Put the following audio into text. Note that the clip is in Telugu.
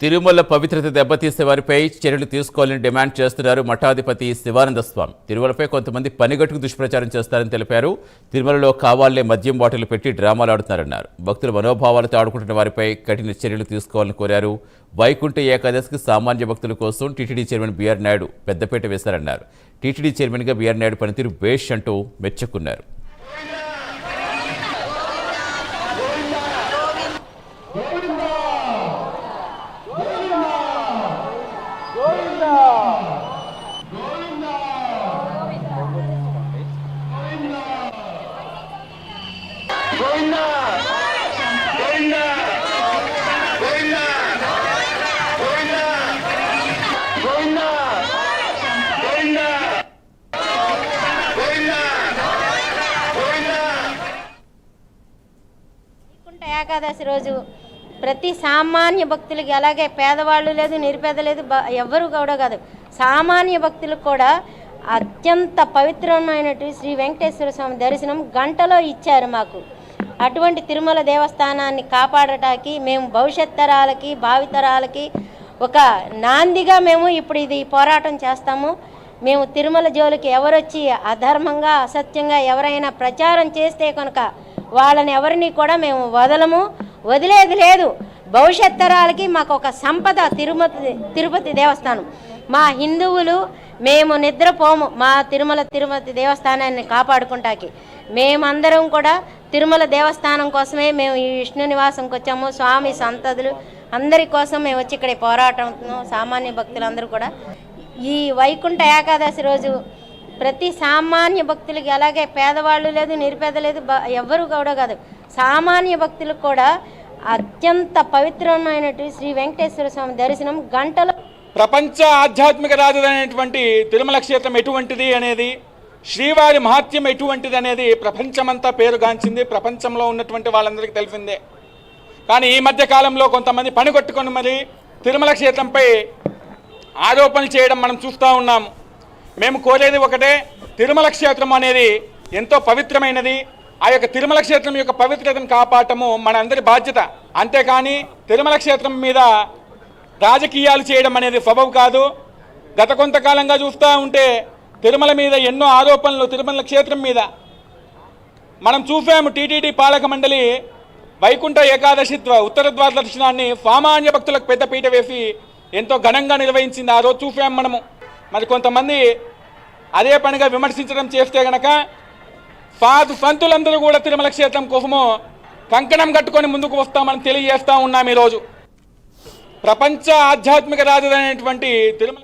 తిరుమల పవిత్రత దెబ్బతీసే వారిపై చర్యలు తీసుకోవాలని డిమాండ్ చేస్తున్నారు మఠాధిపతి శివానంద స్వామి. తిరుమలపై కొంతమంది పనిగట్టుకు దుష్ప్రచారం చేస్తారని తెలిపారు. తిరుమలలో కావాలనే మద్యం బాటిల్ పెట్టి డ్రామాలు ఆడుతున్నారన్నారు. భక్తుల మనోభావాలతో ఆడుకుంటున్న వారిపై కఠిన చర్యలు తీసుకోవాలని కోరారు. వైకుంఠ ఏకాదశికి సామాన్య భక్తుల కోసం టీటీడీ చైర్మన్ బీఆర్ నాయుడు పెద్దపీట వేశారన్నారు. టీటీడీ చైర్మన్గా బీఆర్ నాయుడు పనితీరు బేష్ అంటూ మెచ్చుకున్నారు. ఏకాదశి రోజు ప్రతి సామాన్య భక్తులకి, అలాగే పేదవాళ్ళు లేదు, నిరుపేద లేదు, ఎవ్వరు కూడా కాదు, సామాన్య భక్తులకు కూడా అత్యంత పవిత్రమైనటువంటి శ్రీ వెంకటేశ్వర స్వామి దర్శనం గంటలో ఇచ్చారు మాకు. అటువంటి తిరుమల దేవస్థానాన్ని కాపాడటానికి మేము భవిష్యత్ తరాలకి, భావితరాలకి ఒక నాందిగా మేము ఇప్పుడు ఇది పోరాటం చేస్తాము. మేము తిరుమల జోలికి ఎవరొచ్చి అధర్మంగా, అసత్యంగా ఎవరైనా ప్రచారం చేస్తే కనుక వాళ్ళని ఎవరిని కూడా మేము వదిలేది లేదు. భవిష్యత్ తరాలకి మాకు ఒక సంపద తిరుపతి దేవస్థానం. మా హిందువులు మేము నిద్రపోము మా తిరుపతి దేవస్థానాన్ని కాపాడుకుంటాకి. మేమందరం కూడా తిరుమల దేవస్థానం కోసమే మేము ఈ విష్ణు నివాసంకి వచ్చాము. స్వామి సంతతులు అందరి కోసం మేము వచ్చి ఇక్కడ పోరాటం. సామాన్య భక్తులందరూ కూడా ఈ వైకుంఠ ఏకాదశి రోజు ప్రతి సామాన్య భక్తులకి, అలాగే పేదవాళ్ళు లేదు, నిరుపేద లేదు, ఎవ్వరు కూడా కాదు, సామాన్య భక్తులకు కూడా అత్యంత పవిత్రమైనటువంటి శ్రీ వెంకటేశ్వర స్వామి దర్శనం గంటలో. ప్రపంచ ఆధ్యాత్మిక రాజధాని తిరుమల క్షేత్రం ఎటువంటిది అనేది, శ్రీవారి మహాత్యం ఎటువంటిది అనేది ప్రపంచమంతా పేరుగాంచింది. ప్రపంచంలో ఉన్నటువంటి వాళ్ళందరికీ తెలిసిందే. కానీ ఈ మధ్య కాలంలో కొంతమంది పనిగొట్టుకొని మరి తిరుమల క్షేత్రంపై ఆరోపణలు చేయడం మనం చూస్తూ ఉన్నాము. మేము కోరేది ఒకటే, తిరుమల క్షేత్రం అనేది ఎంతో పవిత్రమైనది. ఆ యొక్క తిరుమల క్షేత్రం యొక్క పవిత్రతను కాపాడటము మనందరి బాధ్యత. అంతేకాని తిరుమల క్షేత్రం మీద రాజకీయాలు చేయడం అనేది సబబు కాదు. గత కొంతకాలంగా చూస్తూ ఉంటే తిరుమల మీద ఎన్నో ఆరోపణలు, తిరుమల క్షేత్రం మీద మనం చూసాము. టీటీడీ పాలక మండలి వైకుంఠ ఏకాదశి ఉత్తర ద్వార దర్శనాన్ని సామాన్య భక్తులకు పెద్దపీట వేసి ఎంతో ఘనంగా నిర్వహించింది. ఆ రోజు చూసాము మనము. మరి కొంతమంది అదే పనిగా విమర్శించడం చేస్తే గనక సంతులందరూ కూడా తిరుమల క్షేత్రం కోసము కంకణం కట్టుకొని ముందుకు వస్తామని తెలియజేస్తూ ఉన్నాం. ఈరోజు ప్రపంచ ఆధ్యాత్మిక రాజధాని తిరుమల